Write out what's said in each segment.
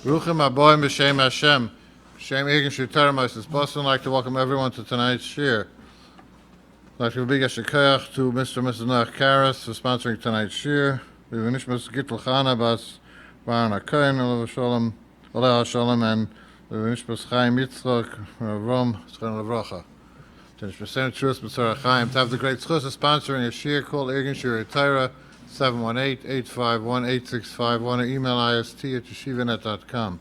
Ruchim Aboim B'Shem Hashem. Shem Egan Shlita. It's Boston. I'd like to welcome everyone to tonight's shir. I'd like to give a big yashikayach to Mr. and Mrs. Noach Karas for sponsoring tonight's shir. We have Nishmas Gittel Chana Bas Baran HaKohen, Olav Shalom, Olav Shalom, and we have Nishmas Chaim Yitzchak, Rom, Tzchon Levracha. To Nishmas Trus B'Tzara Chaim, to have the great schus of sponsoring a shir called Egan Shir Torah, 718-851-8651, or email ist@yeshivanet.com.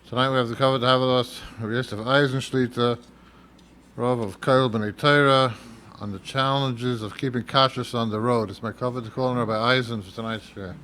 Tonight we have the cover to have with us Rabbi Yosef Eisen Shlita, Rav of Kollel Bnei Torah, on the challenges of keeping Kashrus on the road. It's my cover to call on Rabbi Eisen for tonight's share.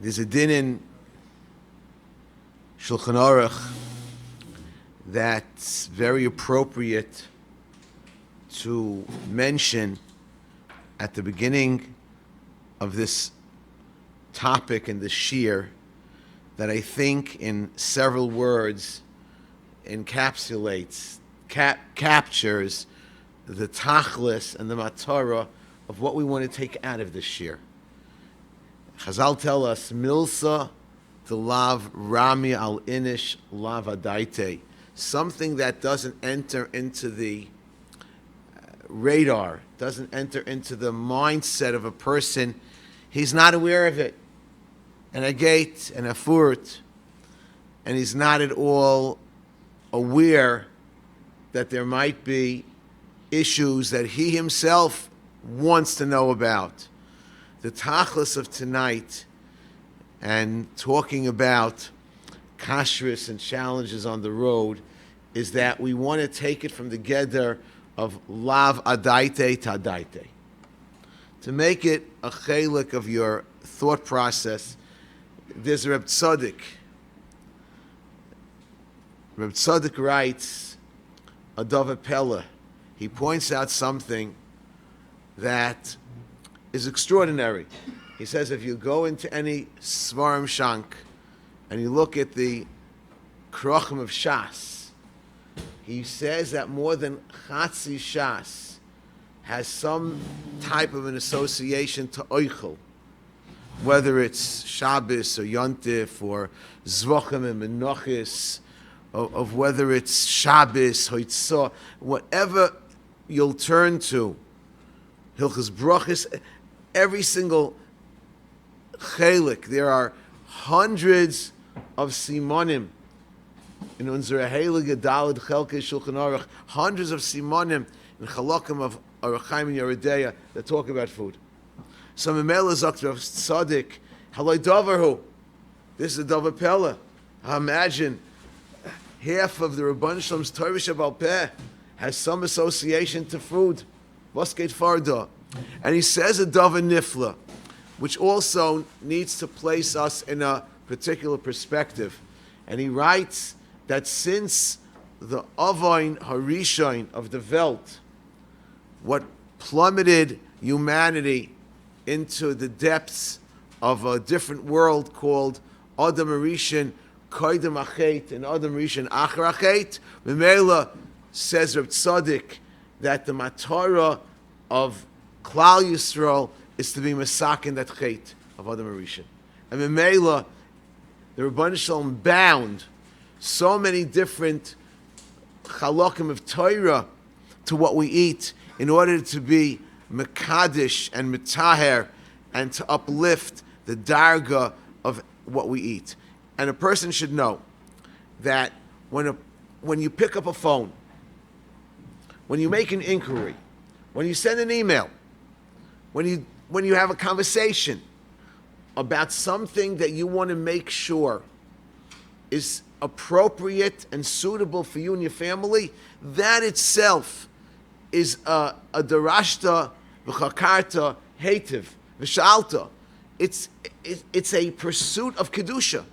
There's a din in Shulchan Aruch that's very appropriate to mention at the beginning of this topic and this shir, that I think in several words encapsulates, captures the tachlis and the matara of what we want to take out of this shir. Chazal tell us, Milsa to lav rami al inish lav adaite. Something that doesn't enter into the radar, doesn't enter into the mindset of a person, he's not aware of it. And a gate, and a furt, and he's not at all aware that there might be issues that he himself wants to know about. The tachlis of tonight and talking about kashrus and challenges on the road is that we want to take it from the geder of lav adaite tadaite. To make it a chelik of your thought process, there's Reb Tzaddik. Reb Tzaddik writes a Dava Pella. He points out something that is extraordinary. He says if you go into any Svarim Shank and you look at the Krochim of Shas, he says that more than Chatzi Shas has some type of an association to Oichel, whether it's Shabbos or Yontif or Zvachim and Menochis, of whether it's Shabbos, Hoitzah, whatever you'll turn to, Hilchas Brachis, every single chelik, there are hundreds of simonim in Unzera Heilige Daled Chelke Shulchan Aruch, hundreds of simonim in Chalakim of Aruch Chaim and Yeridea that talk about food. So Memela Zakter of Tzaddik, Haloi Davarhu. This is a Dava Pella. Imagine half of the Rabban Shalom's Torah Shabbat Peh has some association to food. Vosket Farda. And he says a Dava Nifla, which also needs to place us in a particular perspective. And he writes that since the Avain Harishain of the Welt, what plummeted humanity into the depths of a different world called Adam Arishan Koidem Achet and Adam Arishan Acher Achet, Memela says Reb Tzaddik that the Matara of Klal Yisrael is to be Masakin that Chet of Adam Arishan. And Memela, the Rabban Shalom bound so many different Chalakim of Torah to what we eat in order to be Mekadesh and Metaher and to uplift the Darga of what we eat. And a person should know that when you pick up a phone, when you make an inquiry, when you send an email, when you have a conversation about something that you want to make sure is appropriate and suitable for you and your family, that itself is a darashta v'chakarta hetiv v'shalta. It's a pursuit of kedusha.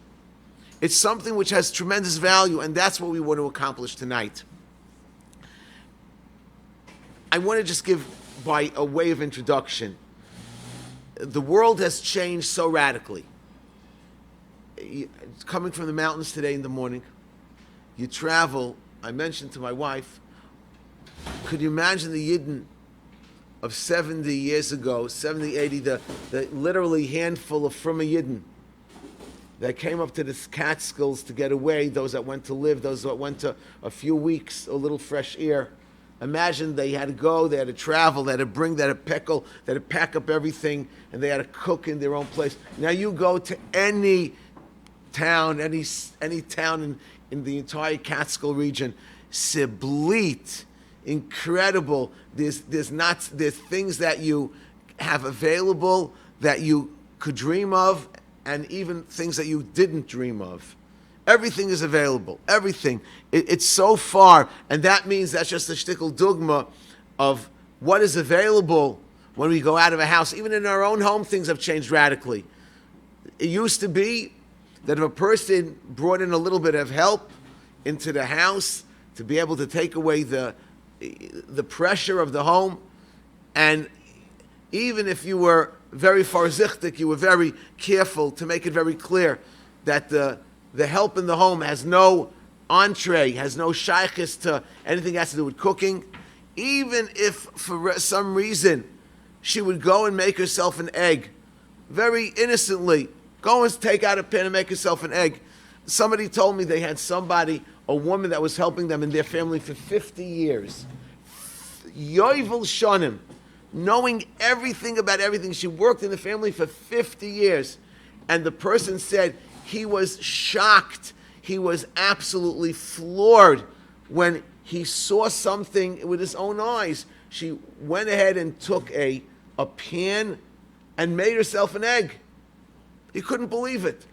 It's something which has tremendous value, and that's what we want to accomplish tonight. I want to just give, by a way of introduction, the world has changed so radically. Coming from the mountains today in the morning, you travel. I mentioned to my wife, could you imagine the Yidden of 70 years ago, 70, 80, the literally handful of Fruma Yidden that came up to the Catskills to get away, those that went to live, those that went to a few weeks, a little fresh air. Imagine they had to go, they had to travel, they had to bring, they had to pickle, they had to pack up everything, and they had to cook in their own place. Now you go to any town, any town in the entire Catskill region, Siblit, incredible. There's things that you have available that you could dream of, and even things that you didn't dream of. Everything is available. Everything. It's so far, and that means that's just a shtickle dugma of what is available when we go out of a house. Even in our own home, things have changed radically. It used to be that if a person brought in a little bit of help into the house to be able to take away the pressure of the home, and even if you were very farzichtik, you were very careful to make it very clear that the help in the home has no entree, has no shaykhis to anything that has to do with cooking. Even if for some reason she would go and make herself an egg, very innocently, go and take out a pan and make herself an egg. Somebody told me they had a woman that was helping them in their family for 50 years. Yovel Shonim, knowing everything about everything. She worked in the family for 50 years. And the person said he was shocked. He was absolutely floored when he saw something with his own eyes. She went ahead and took a pan and made herself an egg. He couldn't believe it.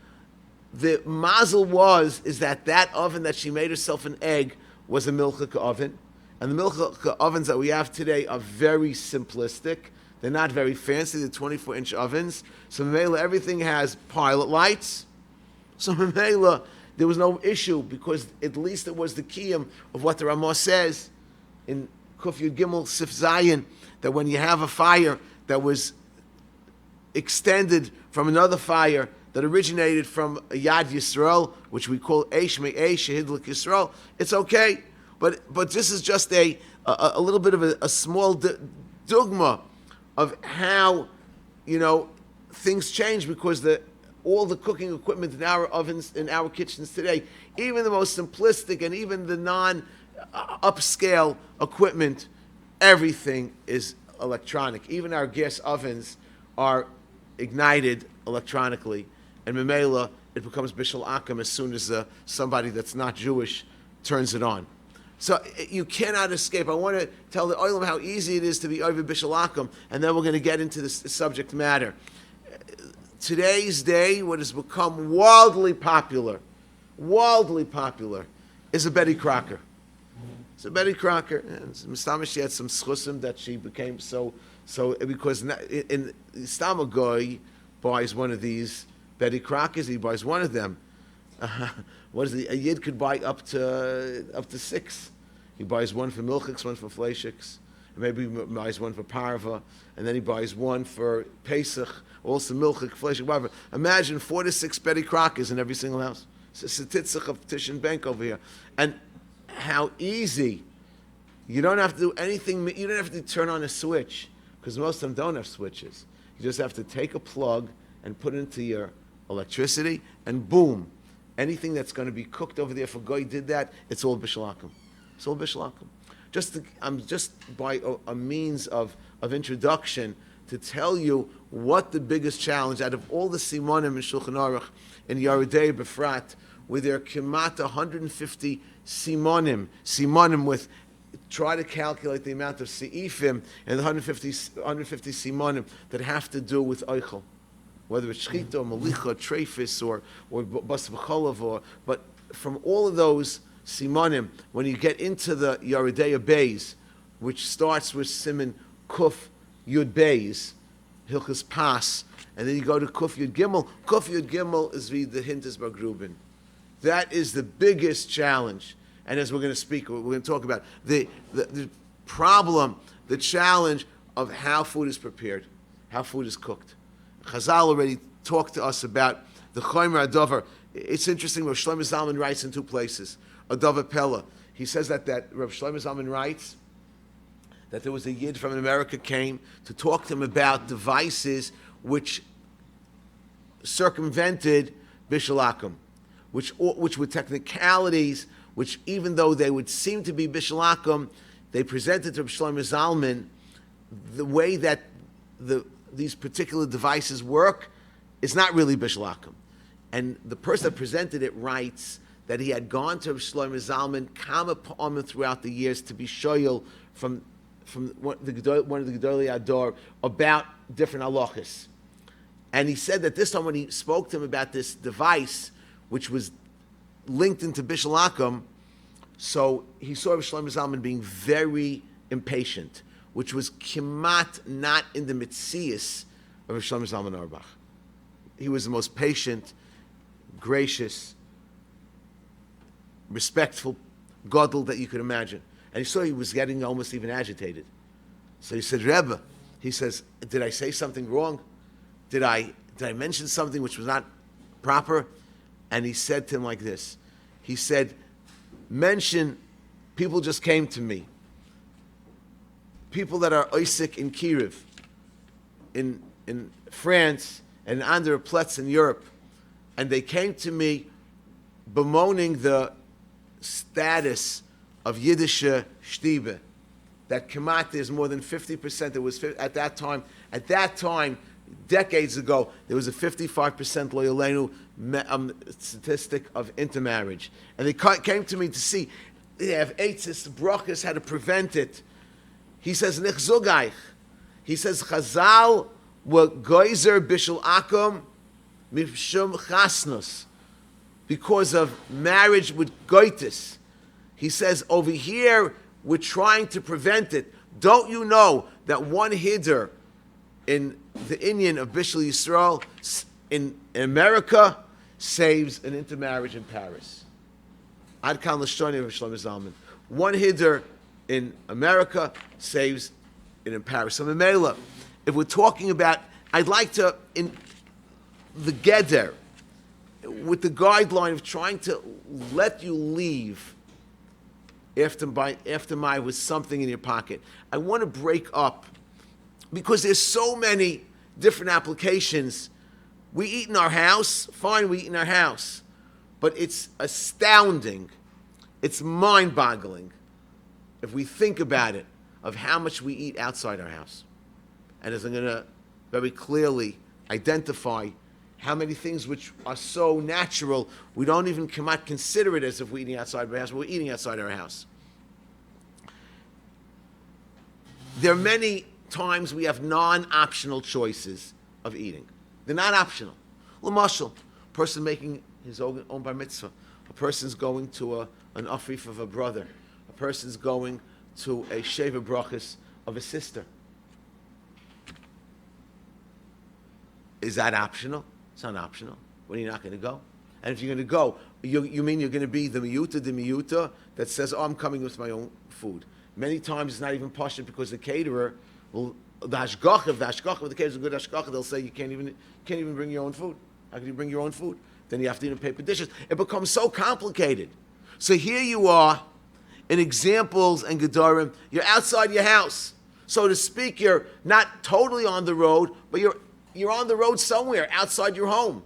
The mazel is that oven that she made herself an egg was a milchika oven. And the milchika ovens that we have today are very simplistic. They're not very fancy. They're 24-inch ovens. So Mamela, everything has pilot lights. So Mamela, there was no issue because at least it was the kiyum of what the Ramah says in Kuf Yud Gimel Sif Zayin, that when you have a fire that was extended from another fire that originated from a Yad Yisrael, which we call Eish Me'eish Shehidlik Yisrael, it's okay. But this is just a little bit of a small dogma of how, things change because all the cooking equipment in our ovens, in our kitchens today, even the most simplistic and even the non-upscale equipment, everything is electronic. Even our gas ovens are ignited electronically. And Memela, it becomes Bishul Akam as soon as somebody that's not Jewish turns it on. So you cannot escape. I want to tell the Olam how easy it is to be over Bishul Akam, and then we're going to get into this subject matter. Today's day, what has become wildly popular, is a Betty Crocker. It's a Betty Crocker. Mistama, she had some schusim that she became so because in Stamagoy buys one of these Betty Crockers, he buys one of them. What is it? A Yid could buy up to 6. He buys one for milchiks, one for fleishiks, and maybe he buys one for parva, and then he buys one for Pesach, also milchik, fleishik, whatever. Imagine 4 to 6 Betty Crockers in every single house. It's a titzach of Tish and Bank over here. And how easy. You don't have to do anything, you don't have to turn on a switch, because most of them don't have switches. You just have to take a plug and put it into your electricity, and boom. Anything that's going to be cooked over there, if a guy did that, it's all Bishul Akam. It's all Bishul Akam. I'm just by a means of introduction to tell you what the biggest challenge out of all the Simonim in Shulchan Aruch in Yaredei Befrat, with their Kemat 150 Simonim with, try to calculate the amount of Seifim and the 150 Simonim that have to do with Eichel. Whether it's Shchita or Malicha, Trefis, or Bas V'cholav, but from all of those Simonim, when you get into the Yaredei Bays, which starts with Siman Kuf Yud Beis, Hilchus Pas, and then you go to Kuf Yud Gimel. Kuf Yud Gimel is the Hintas Bagrubin. That is the biggest challenge. And as we're going to speak, we're going to talk about the problem, the challenge of how food is prepared, how food is cooked. Chazal already talked to us about the Chomer Adover. It's interesting, Rav Shlomo Zalman writes in two places. Adover Pella. He says that Rav Shlomo Zalman writes that there was a Yid from America came to talk to him about devices which circumvented Bishul Akum, which were technicalities, which even though they would seem to be Bishul Akum, they presented to Rav Shlomo Zalman the way that these particular devices work is not really Bishul Akum. And the person that presented it writes that he had gone to Rav Shlomo Zalman, come upon him throughout the years to be shoyal from one of the Gedolei Ador about different halachas. And he said that this time when he spoke to him about this device, which was linked into Bishul Akum, so he saw Rav Shlomo Zalman being very impatient, which was kimat not in the mitzias of Rav Shlomo Zalman Auerbach. He was the most patient, gracious, respectful gadol that you could imagine. And he saw he was getting almost even agitated. So he said, Rebbe, he says, did I say something wrong? Did I mention something which was not proper? And he said to him like this. He said, mention, people just came to me. People that are Isaac in Kiev, in France, and under Pletz in Europe. And they came to me bemoaning the status of Yiddish Shtibe, that Kemat is more than 50%. There was at that time, decades ago, there was a 55% loyalenu statistic of intermarriage. And they came to me to see, they have eitzis, brachas, how to prevent it. He says, Nich Zugayich. He says, Chazal were goizer bishul akum mishum chasnus, because of marriage with goitis. He says, over here, we're trying to prevent it. Don't you know that one hiddur in the Indian of Bishul Yisrael in America saves an intermarriage in Paris? Ad kan l'shoni of Shlomo Zalman. One hiddur in America saves it in Paris. So Memela, if we're talking about, I'd like to, in the Geder, with the guideline of trying to let you leave after my with something in your pocket. I want to break up, because there's so many different applications. We eat in our house, fine, we eat in our house. But it's astounding, it's mind-boggling, if we think about it, of how much we eat outside our house. And as I'm going to very clearly identify how many things which are so natural, we don't even consider it as if we're eating outside our house, but we're eating outside our house. There are many times we have non-optional choices of eating. They're not optional. L'mashal, a person making his own bar mitzvah, a person's going to an afrif of a brother, a person's going to a sheva brachas of a sister. Is that optional? It's not optional. When you're not going to go? And if you're going to go, you mean you're going to be the miyuta that says, oh, I'm coming with my own food. Many times it's not even pashut, because the caterer will, if the caterer is a good hashgacha, they'll say you can't even bring your own food. How can you bring your own food? Then you have to eat in paper dishes. It becomes so complicated. So here you are, in examples and gedarim, you're outside your house. So to speak, you're not totally on the road, but you're on the road somewhere outside your home.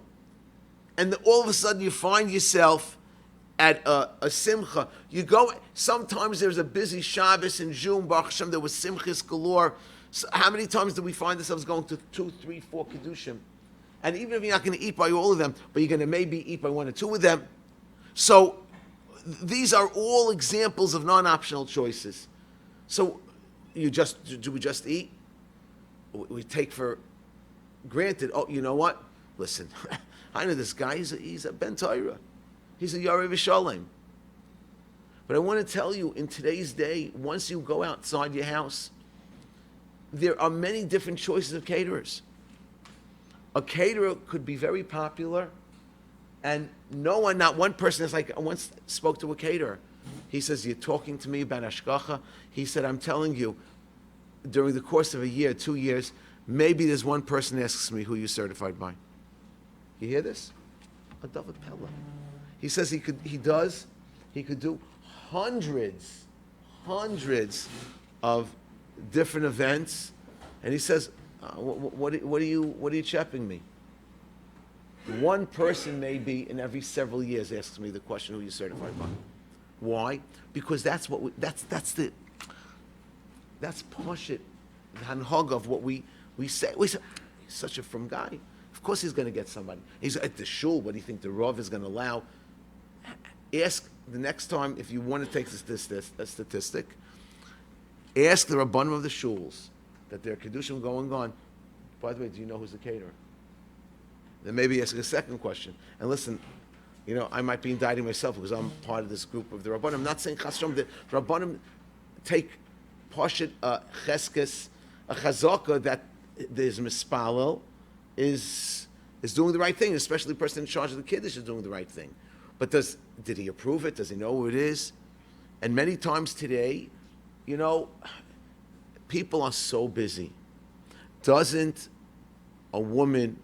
And all of a sudden you find yourself at a simcha. You go, sometimes there's a busy Shabbos in June, Baruch Hashem, there was simchas galore. So how many times do we find ourselves going to 2, 3, 4 Kiddushim? And even if you're not going to eat by all of them, but you're going to maybe eat by 1 or 2 of them. So these are all examples of non-optional choices. So do we just eat? We take for granted, oh, you know what? Listen, I know this guy, he's a Ben Torah. He's a Yarei V'Shalem. But I want to tell you, in today's day, once you go outside your house, there are many different choices of caterers. A caterer could be very popular, and not one person is like, I once spoke to a caterer. He says, you're talking to me about Ashkacha? He said, I'm telling you, during the course of a year, 2 years, maybe there's one person asks me who you're certified by. You hear this? A David Pella. He says he could do hundreds of different events, and he says, what are you chepping me? One person maybe in every several years asks me the question, who you certified by. Why? Because that's Pashit, the hanhag of what we say. We say, he's such a frum guy. Of course he's going to get somebody. He's at the shul. What do you think the Rav is going to allow? Ask the next time, if you want to take a statistic, ask the Rabbanim of the shuls that their Kedushin going on. By the way, do you know who's the caterer? Then maybe ask a second question. And listen, I might be indicting myself because I'm part of this group of the Rabbanim. I'm not saying Chasrom, the Rabbanim take Pashit, Cheskes, a Chazaka that there's Mispalel is doing the right thing, especially the person in charge of the Kiddush is doing the right thing. But did he approve it? Does he know who it is? And many times today, people are so busy. Doesn't a woman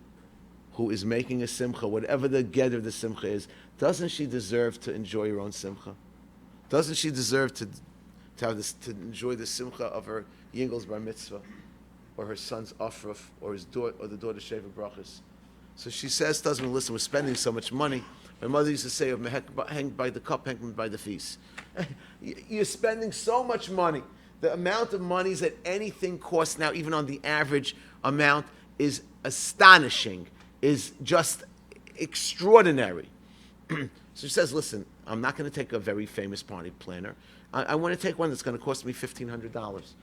who is making a simcha, whatever the get of the simcha is, doesn't she deserve to enjoy her own simcha? Doesn't she deserve to enjoy the simcha of her Yingel's bar mitzvah, or her son's afraf, or the daughter's sheva brachas? So she says to husband, listen, we're spending so much money. My mother used to say, hang by the cup, hang by the feast. You're spending so much money. The amount of money that anything costs now, even on the average amount, is astonishing, is just extraordinary. So she says, listen, I'm not going to take a very famous party planner. I want to take one that's going to cost me $1,500.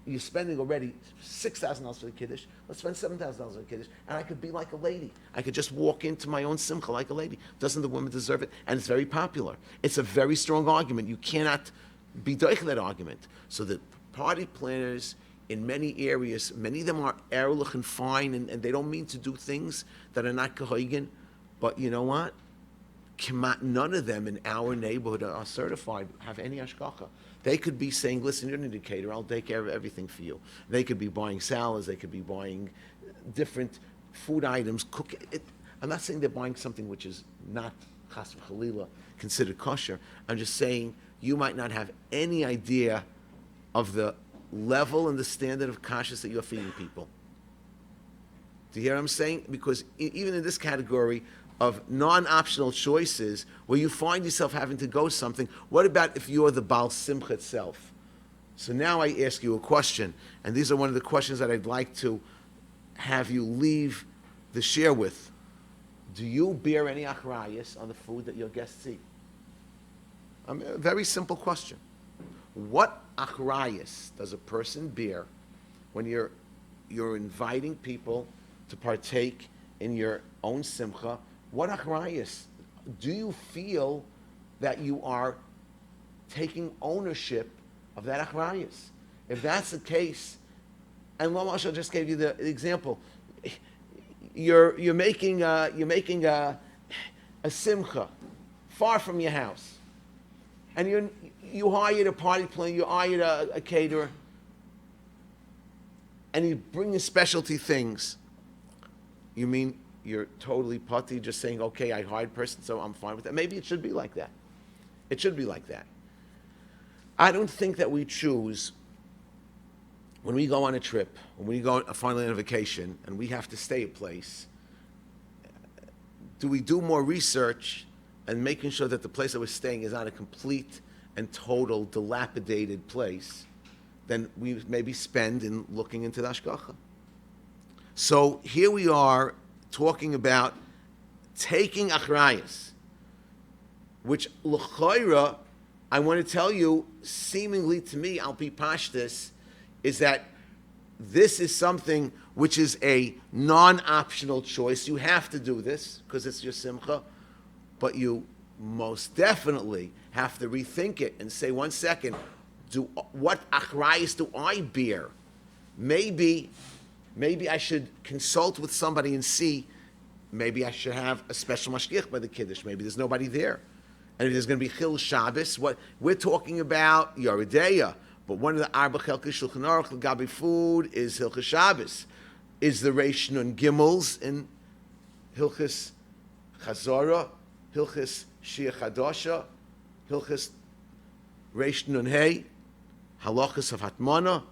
You're spending already $6,000 for the Kiddush. Let's spend $7,000 for the Kiddush. And I could be like a lady. I could just walk into my own simcha like a lady. Doesn't the woman deserve it? And it's very popular. It's a very strong argument. You cannot be doich that argument. So the party planners in many areas, many of them are erlich and fine, and they don't mean to do things that are not kahoigen. But you know what? None of them in our neighborhood are certified, have any ashkacha. They could be saying, listen, you're an indicator, I'll take care of everything for you. They could be buying salads, they could be buying different food items, I'm not saying they're buying something which is not chas v'chalila, considered kosher. I'm just saying you might not have any idea of the level and the standard of kashrus that you're feeding people. Do you hear what I'm saying? Because even in this category of non-optional choices, where you find yourself having to go something, what about if you're the Baal Simcha itself? So now I ask you a question, and these are one of the questions that I'd like to have you leave the share with. Do you bear any achrayus on the food that your guests eat? A very simple question. What achrayus does a person bear when you're inviting people to partake in your own simcha? What achrayus? Do you feel that you are taking ownership of that achrayus? If that's the case, and Lomash just gave you the example, you're making a simcha far from your house, and you hired a party planner, you hired a caterer, and you bring in specialty things. You mean you're totally putty, just saying, okay, I hired a person, so I'm fine with that. Maybe it should be like that. It should be like that. I don't think that we choose, when we go on a trip, when we go finally on a vacation, and we have to stay a place, do we do more research and making sure that the place that we're staying is not a complete and total dilapidated place than we maybe spend in looking into the Ashkacha? So here we are talking about taking achrayus, which l'chayra, I want to tell you, seemingly to me, I'll be pashtus, is that this is something which is a non-optional choice. You have to do this because it's your simcha, but you most definitely have to rethink it and say, 1 second, what achrayus do I bear? Maybe I should consult with somebody and see, maybe I should have a special mashgiach by the kiddush. Maybe there's nobody there. And if there's going to be Chil Shabbos, what we're talking about, Yoredeya, but one of the Arba Chelkei Shulchan Aruch, Gabi food, is Hilchas Shabbos. Is the Reish Nun Gimels in Hilchas Chazorah, Hilchas Shia Chadosha, Hilchas Reish Nun Hey, Halachas of Hatmana,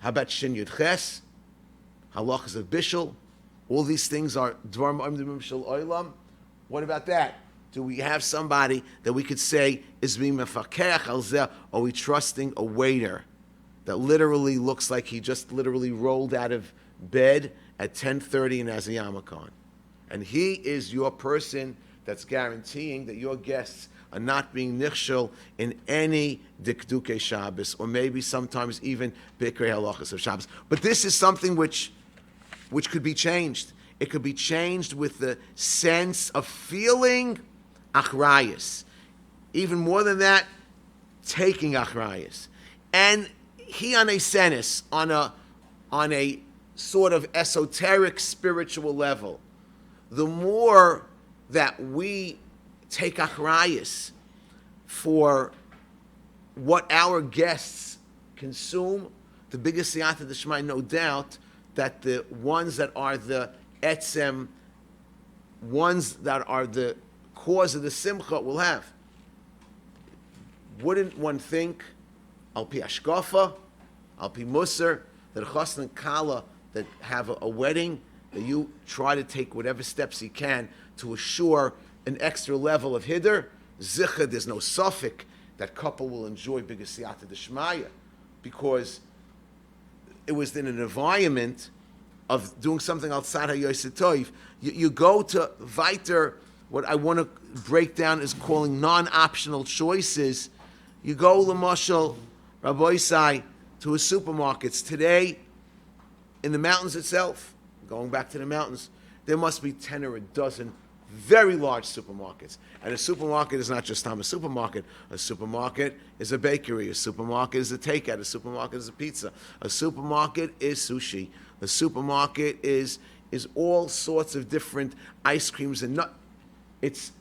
Habat Shin Yud Ches, Halachas of Bishul. All these things are Dvar Ma'amdim Shel Olam. What about that? Do we have somebody that we could say is being mefakech al zeh? Are we trusting a waiter that literally looks like he just literally rolled out of bed at 10:30 and has a yarmulke on? And he is your person that's guaranteeing that your guests are not being nichshel in any dikduke Shabbos, or maybe sometimes even bikrei halachas of Shabbos. But this is something which could be changed. It could be changed with the sense of feeling achrayus. Even more than that, taking achrayus. And he on a senis, on a sort of esoteric spiritual level, the more that we take achrayus for what our guests consume, the biggest siyata d'shmai, no doubt, that the ones that are the etzem, ones that are the cause of the simcha will have. Wouldn't one think, al pi ashkafa, al pi musar, that chassan and kala that have a wedding, that you try to take whatever steps you can to assure an extra level of hiddur? Zicha, there's no suffix that couple will enjoy bigger siyata d'shmaya, because it was in an environment of doing something outside HaYosef Toiv. You go to weiter, what I want to break down is calling non-optional choices. You go, l'mashal, Rabbi Isai, to a supermarkets. Today, in the mountains itself, going back to the mountains, there must be 10 or a dozen very large supermarkets. And a supermarket is not just a supermarket. A supermarket is a bakery. A supermarket is a takeout. A supermarket is a pizza. A supermarket is sushi. A supermarket is all sorts of different ice creams and nut. It's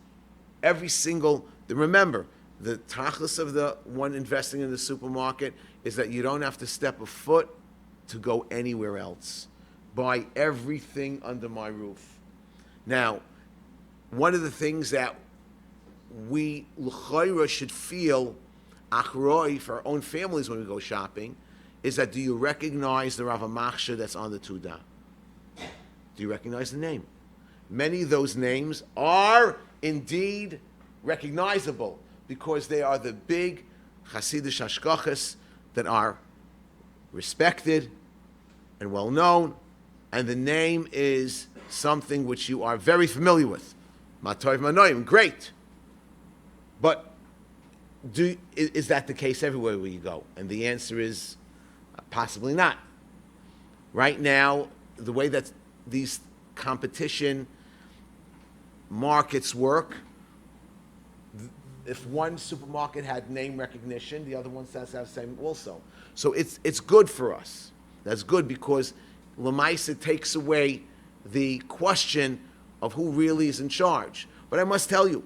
every single. Remember, the tachlis of the one investing in the supermarket is that you don't have to step a foot to go anywhere else. Buy everything under my roof. Now, one of the things that we l'chayra should feel achroi for our own families when we go shopping is that, do you recognize the Rav HaMachshir that's on the Tudah? Do you recognize the name? Many of those names are indeed recognizable because they are the big Hasidic hashkachas that are respected and well known, and the name is something which you are very familiar with. Matov Manoim, great. But is that the case everywhere where you go? And the answer is possibly not. Right now, the way that these competition markets work, if one supermarket had name recognition, the other one has to have same also. So it's good for us. That's good because Lamaisa takes away the question of who really is in charge. But I must tell you,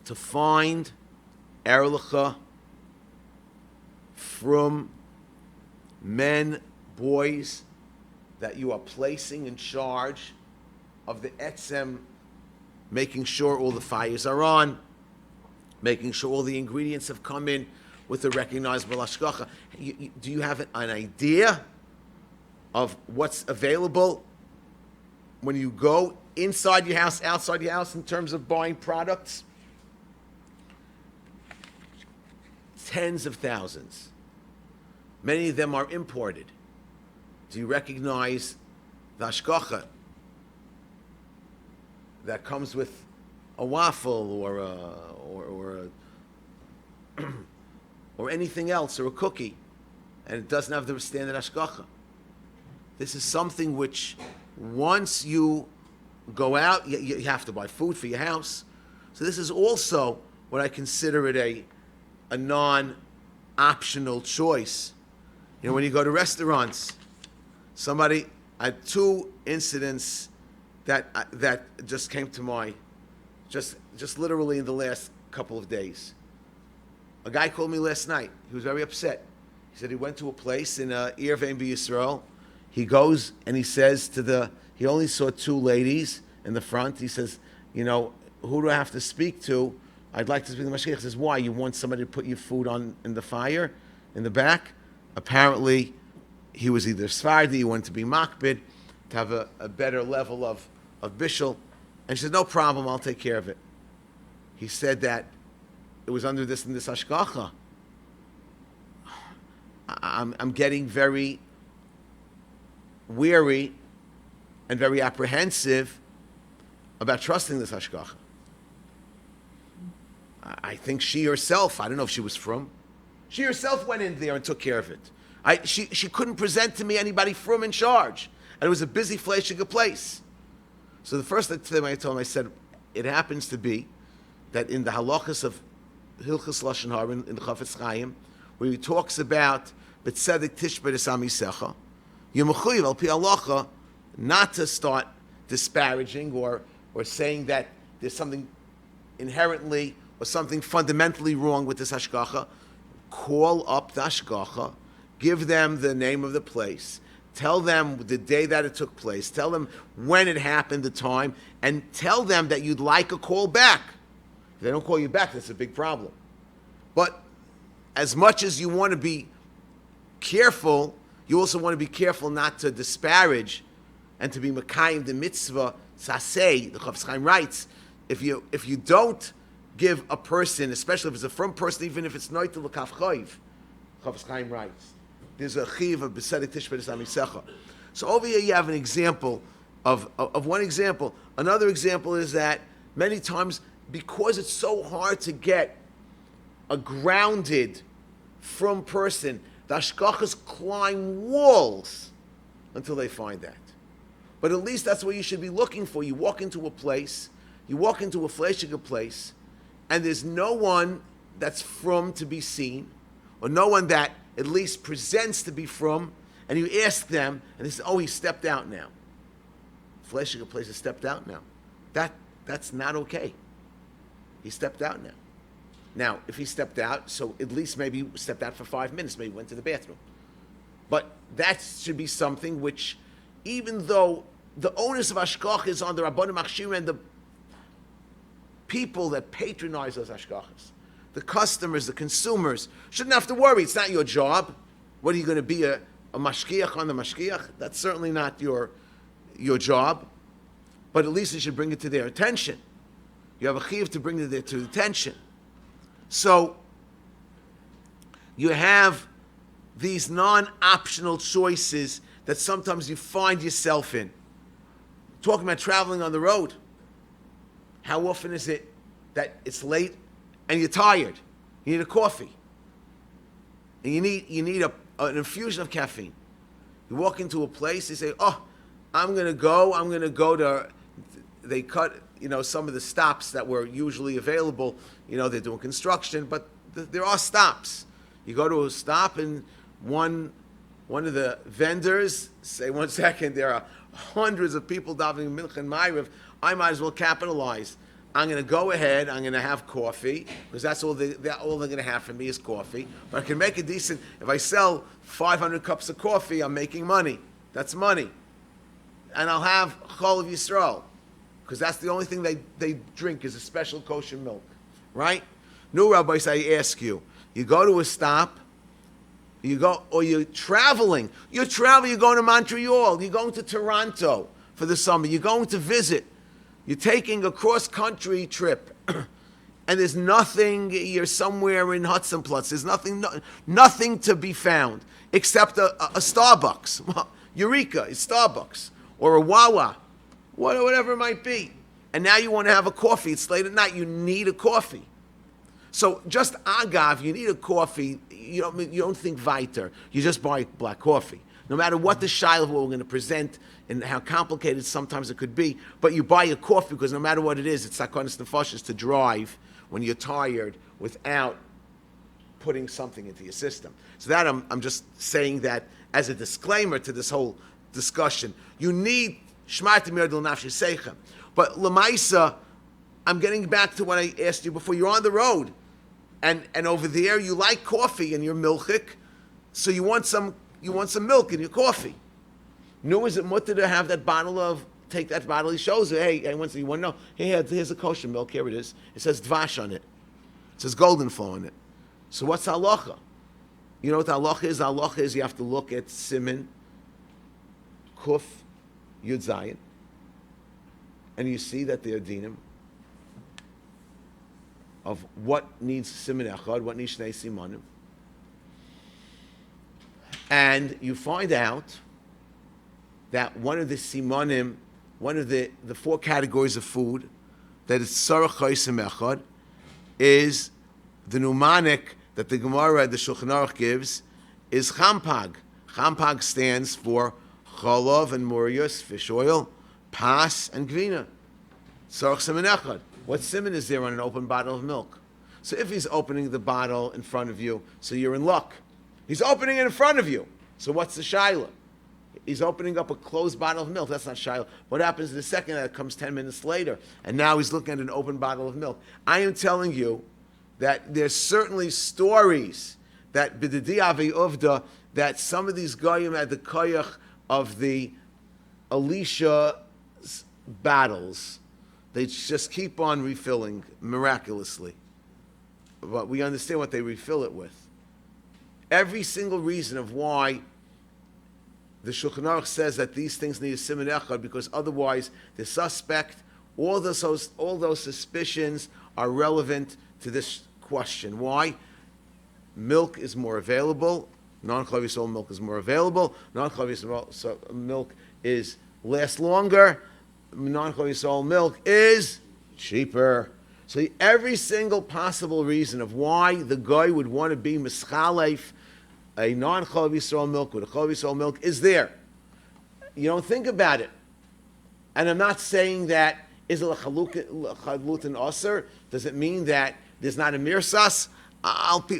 to find erlicha from men, boys, that you are placing in charge of the etzem, making sure all the fires are on, making sure all the ingredients have come in with a recognizable hashgacha. Do you have an idea of what's available when you go inside your house, outside your house in terms of buying products? Tens of thousands. Many of them are imported. Do you recognize the hashgacha that comes with a waffle or anything else, or a cookie, and it doesn't have the standard hashgacha? This is something which, once you go out, you have to buy food for your house. So this is also would I consider it a non-optional choice? When you go to restaurants, I had two incidents that just came to mind, just literally in the last couple of days. A guy called me last night. He was very upset. He said he went to a place in Irvein B'Yisrael. He goes and he says he only saw two ladies in the front. He says, who do I have to speak to? I'd like to speak to the Mashiach. He says, why? You want somebody to put your food on in the fire, in the back? Apparently, he was either Sephardi, he wanted to be Makbid, to have a better level of Bishul. And she said, no problem, I'll take care of it. He said that it was under this and this hashgacha. I'm getting very weary and very apprehensive about trusting this hashgacha. I think she herself, I don't know if she was from, she herself went in there and took care of it. She couldn't present to me anybody from in charge. And it was a busy, flashing place. So the first thing I told him, I said, it happens to be that in the halachas of Hilchas Lashon Hara, in the Chafetz Chaim, where he talks about B'tzedek Tishbet Es Amisecha, you're mechuyev al pi halacha not to start disparaging or saying that there's something inherently or something fundamentally wrong with this hashgacha. Call up the hashgacha, give them the name of the place, tell them the day that it took place, tell them when it happened, the time, and tell them that you'd like a call back. If they don't call you back, that's a big problem. But as much as you want to be careful, you also want to be careful not to disparage and to be Mekayim the mitzvah, saseh, the Chafetz Chaim writes, if you don't give a person, especially if it's a from person, even if it's noitel l'kaf chayiv, Chafetz Chaim writes, there's a chiv of b'sedek tishbet es amisecha. So over here you have an example of one example. Another example is that many times, because it's so hard to get a grounded from person, the hashgachas climb walls until they find that. But at least that's what you should be looking for. You walk into a place, you walk into a fleshige place, and there's no one that's from to be seen, or no one that at least presents to be from, and you ask them, and they say, oh, he stepped out now. Fleshige place has stepped out now. That's not okay. He stepped out now. Now, if he stepped out, so at least maybe he stepped out for 5 minutes, maybe went to the bathroom. But that should be something which, even though the onus of hashgach is on the Rabbanim Machshir and the people that patronize those hashgachas, the customers, the consumers, shouldn't have to worry. It's not your job. What are you going to be, a mashkiach on the mashkiach? That's certainly not your job. But at least you should bring it to their attention. You have a chiyuv to bring it to attention. So you have these non-optional choices that sometimes you find yourself in. Talking about traveling on the road. How often is it that it's late and you're tired? You need a coffee. And you need an infusion of caffeine. You walk into a place, you say, oh, I'm going to go to, they cut, some of the stops that were usually available. They're doing construction, but there are stops. You go to a stop and one of the vendors say, 1 second, there are hundreds of people davening Mincha and Ma'ariv. I might as well capitalize. I'm going to go ahead. I'm going to have coffee because that's all they're going to have for me is coffee. But I can make a decent. If I sell 500 cups of coffee, I'm making money. That's money, and I'll have Chol of Yisrael because that's the only thing they drink is a special kosher milk, right? No, rabbis, I ask you. You go to a stop. You go, or you're traveling. You're going to Montreal. You're going to Toronto for the summer. You're going to visit. You're taking a cross-country trip. And there's nothing, you're somewhere in Hudson Platz. There's nothing to be found except a Starbucks. Well, Eureka, it's Starbucks. Or a Wawa. Whatever it might be. And now you want to have a coffee. It's late at night. You need a coffee. So just agav, you need a coffee. You don't think weiter. You just buy black coffee. No matter what the shayla we're going to present and how complicated sometimes it could be, but you buy a coffee because no matter what it is, it's sakonis nefashos to drive when you're tired without putting something into your system. So that I'm just saying that as a disclaimer to this whole discussion. You need Shmartim Yodel Nafshi Seichem. But Lamaisa, I'm getting back to what I asked you before. You're on the road, and over there you like coffee and you're milchik, so you want some milk in your coffee. No, is it mutter to have that bottle of, take that bottle, he shows you, hey, you want to know, here's a kosher milk, here it is. It says dvash on it. It says golden flow on it. So what's the halacha? You know what the halacha is? The halacha is you have to look at Siman, Kuf, Yud Zayin, and you see that they're dinim of what needs Siman Echad, what needs Shnei Simanim. And you find out that one of the Simanim, one of the four categories of food that is Tzarech Chaysim Echad is the mnemonic that the Gemara, the Shulchan Aruch gives, is Champag. Champag stands for Chalav and Murius, fish oil, Pas and Gvina. Tzarech Siman Echad. What siman is there on an open bottle of milk? So if he's opening the bottle in front of you, so you're in luck. He's opening it in front of you. So what's the shaila? He's opening up a closed bottle of milk. That's not shaila. What happens the second that comes 10 minutes later? And now he's looking at an open bottle of milk. I am telling you that there's certainly stories that b'didi avi uvda that some of these goyim had the koyach of the Elisha battles. They just keep on refilling miraculously. But we understand what they refill it with. Every single reason of why the Shulchan Aruch says that these things need a siman echad, because otherwise the suspect, all those suspicions are relevant to this question. Why? Milk is more available. Non-Chalav Yisrael milk is more available. Non-Chalav Yisrael milk lasts longer. Non-Chalav Yisrael milk is cheaper. So every single possible reason of why the guy would want to be mischalef a non-Chalav Yisrael milk with a Chalav Yisrael milk is there. You don't think about it. And I'm not saying that is it a chalutin aser? Does it mean that there's not a mirsas?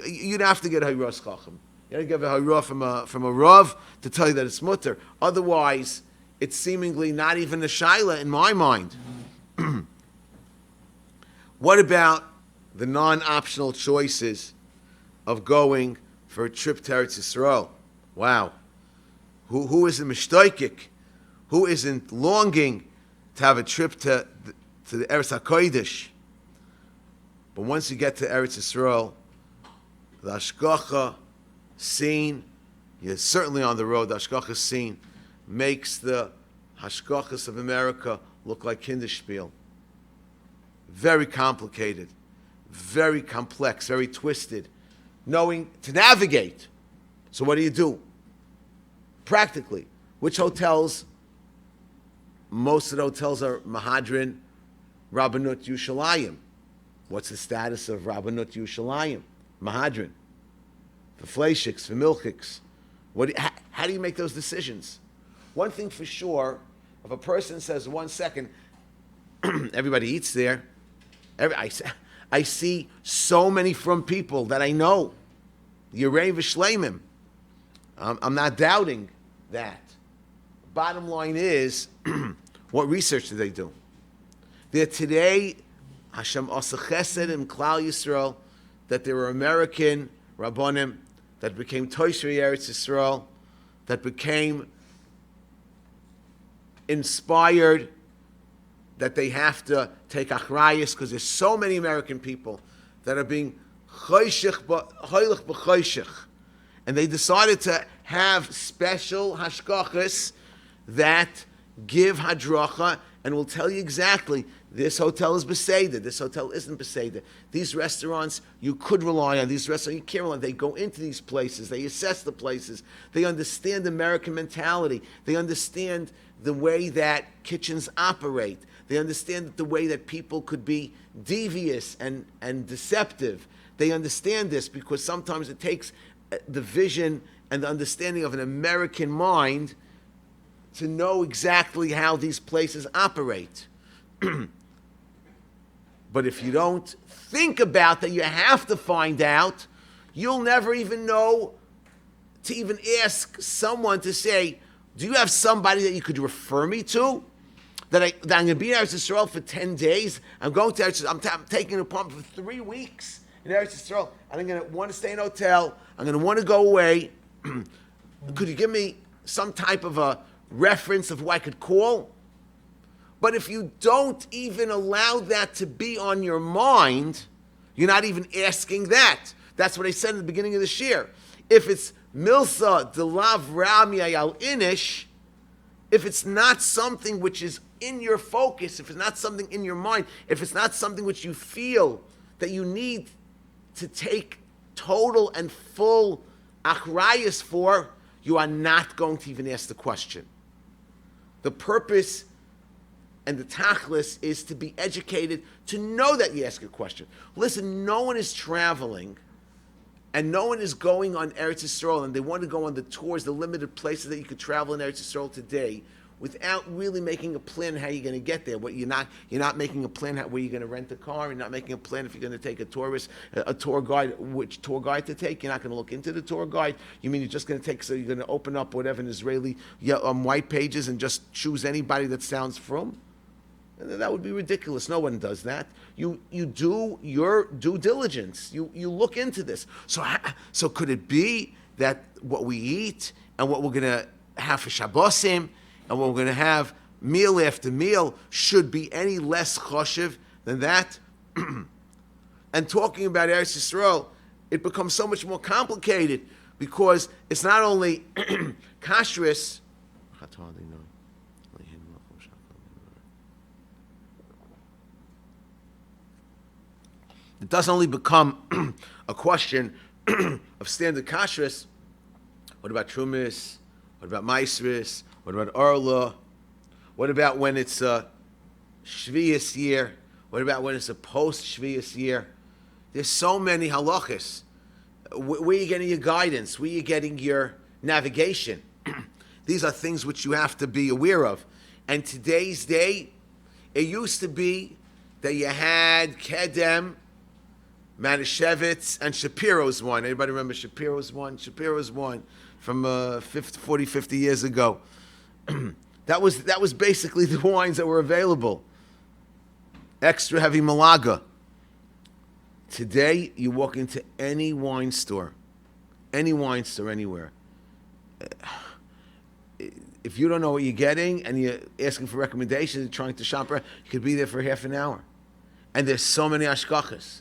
You'd have to get a hayras chacham. You have to get a hayra from a rav to tell you that it's mutter. Otherwise, it's seemingly not even a shaila in my mind. What about the non-optional choices of going for a trip to Eretz Yisrael? Wow. Who isn't mishtaikik? Who isn't longing to have a trip to the Eretz HaKodesh? But once you get to Eretz Yisrael, the Hashgacha scene, you're certainly on the road, the Hashgacha scene makes the Hashgachas of America look like Kinderspiel. Very complicated, very complex, very twisted. Knowing to navigate. So what do? Practically, which hotels? Most of the hotels are Mahadrin, Rabbanut Yushalayim. What's the status of Rabbanut Yushalayim? Mahadrin. For Fleishiks, for Milchiks. How do you make those decisions? One thing for sure, if a person says 1 second, everybody eats there. I see so many from people that I know. Yerei v'shleimim. I'm not doubting that. Bottom line is, what research do they do? They're today, Hashem asa chesed in Klal Yisrael, that there were American Rabbonim that became Toshri Eretz Yisrael, that became inspired that they have to take achrayus because there's so many American people that are being choshech b'choshech. And they decided to have special hashgachas that give hadracha and will tell you exactly, this hotel is beseder, this hotel isn't beseder. These restaurants, you could rely on. These restaurants, you can't rely on. They go into these places. They assess the places. They understand American mentality. They understand the way that kitchens operate. They understand the way that people could be devious and deceptive. They understand this because sometimes it takes the vision and the understanding of an American mind to know exactly how these places operate. But if you don't think about that, you have to find out, you'll never even know to even ask someone to say, do you have somebody that you could refer me to? That I'm going to be in Eretz Yisrael for 10 days. I'm going to Eretz Yisrael. I'm taking an apartment for 3 weeks in Eretz Yisrael. And I'm going to want to stay in a hotel. I'm going to want to go away. Could you give me some type of a reference of who I could call? But if you don't even allow that to be on your mind, you're not even asking that. That's what I said in the beginning of this year. If it's Milsa Delav Rami Al Inish, if it's not something which is in your focus, if it's not something in your mind, if it's not something which you feel that you need to take total and full achrayus for, you are not going to even ask the question. The purpose and the tachlis is to be educated, to know that you ask a question. Listen, no one is traveling and no one is going on Eretz Yisrael and they want to go on the tours, the limited places that you could travel in Eretz Yisrael today, without really making a plan how you're going to get there. You're not making a plan where you're going to rent a car. You're not making a plan if you're going to take a tour guide, which tour guide to take. You're not going to look into the tour guide. You mean you're just going to take, so you're going to open up whatever an Israeli white pages and just choose anybody that sounds from? That would be ridiculous. No one does that. You do your due diligence. You look into this. So could it be that what we eat and what we're going to have for Shabbosim and what we're going to have meal after meal should be any less choshev than that? And talking about Eretz Yisrael, it becomes so much more complicated because it's not only Kashrus. It doesn't only become a question of standard kashrus. What about trumis? What about maisris? What about arla? What about when it's a shvius year? What about when it's a post-shvius year? There's so many halachas. Where are you getting your guidance? Where are you getting your navigation? These are things which you have to be aware of. And today's day, it used to be that you had Kedem, Manischewitz, and Shapiro's wine. Anybody remember Shapiro's wine? Shapiro's wine from 40, 50 years ago. That was basically the wines that were available. Extra heavy Malaga. Today, you walk into any wine store anywhere. If you don't know what you're getting and you're asking for recommendations and trying to shop around, you could be there for half an hour. And there's so many ashkachas.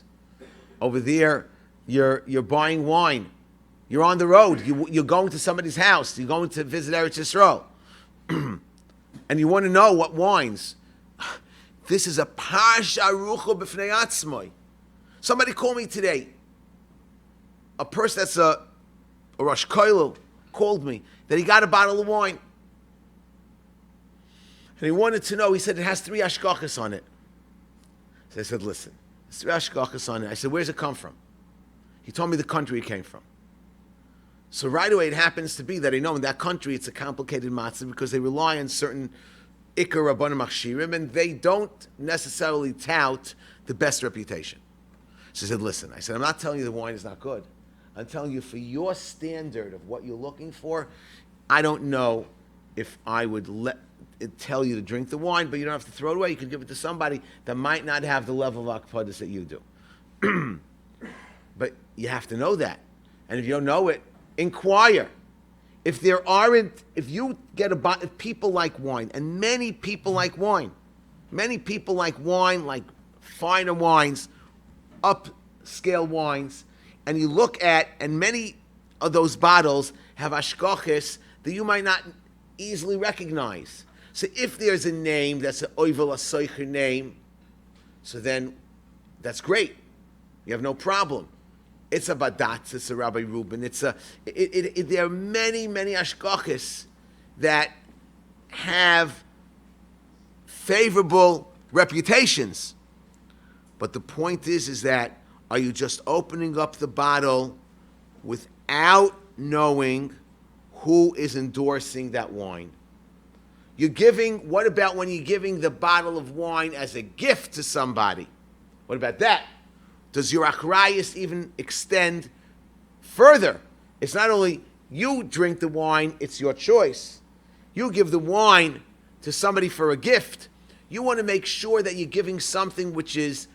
Over there, you're buying wine. You're on the road. You're going to somebody's house. You're going to visit Eretz Yisrael. And you want to know what wines. This is a parsha arucha b'fnei atzmai. Somebody called me today. A person that's a Rosh Kollel called me that he got a bottle of wine. And he wanted to know, he said it has 3 ashkachas on it. So I said, listen. It's 3 ashkachas on it. I said, where's it come from? He told me the country it came from. So right away, it happens to be that I know in that country it's a complicated matzah because they rely on certain ikar rabbanim machshirim and they don't necessarily tout the best reputation. So I said, listen, I'm not telling you the wine is not good. I'm telling you for your standard of what you're looking for, I don't know if I would tell you to drink the wine, but you don't have to throw it away. You could give it to somebody that might not have the level of akpadas that you do. But you have to know that. And if you don't know it, inquire. If you get if people like wine, and many people like wine, like finer wines, upscale wines, and you look at, and many of those bottles have ashkochis that you might not easily recognize. So if there's a name that's an oivel asoicher name, so then that's great. You have no problem. It's a Badatz, it's a Rabbi Reuben, there are many, many ashkochis that have favorable reputations. But the point is that are you just opening up the bottle without knowing who is endorsing that wine? What about when you're giving the bottle of wine as a gift to somebody? What about that? Does your achrayus even extend further? It's not only you drink the wine, it's your choice. You give the wine to somebody for a gift. You want to make sure that you're giving something which is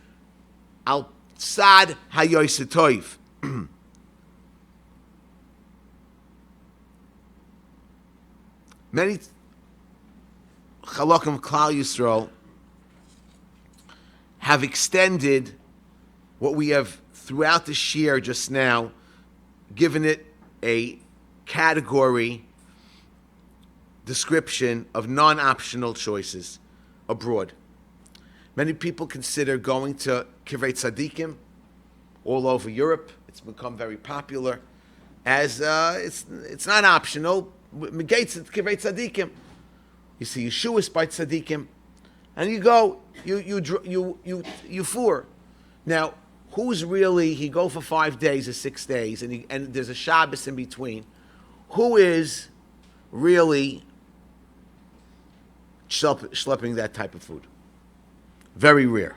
al tzad hayoyse. Many Chalokim Klal Yisrael have extended what we have throughout the shir just now, given it a category description of non-optional choices abroad. Many people consider going to Kivrei Tzadikim all over Europe. It's become very popular as it's not optional. Megates at Kivrei Tzadikim. You see Yeshuas by Tzadikim, and you go, you four. Now, who's really? He go for 5 days or 6 days, and there's a Shabbos in between. Who is really schlepping that type of food? Very rare.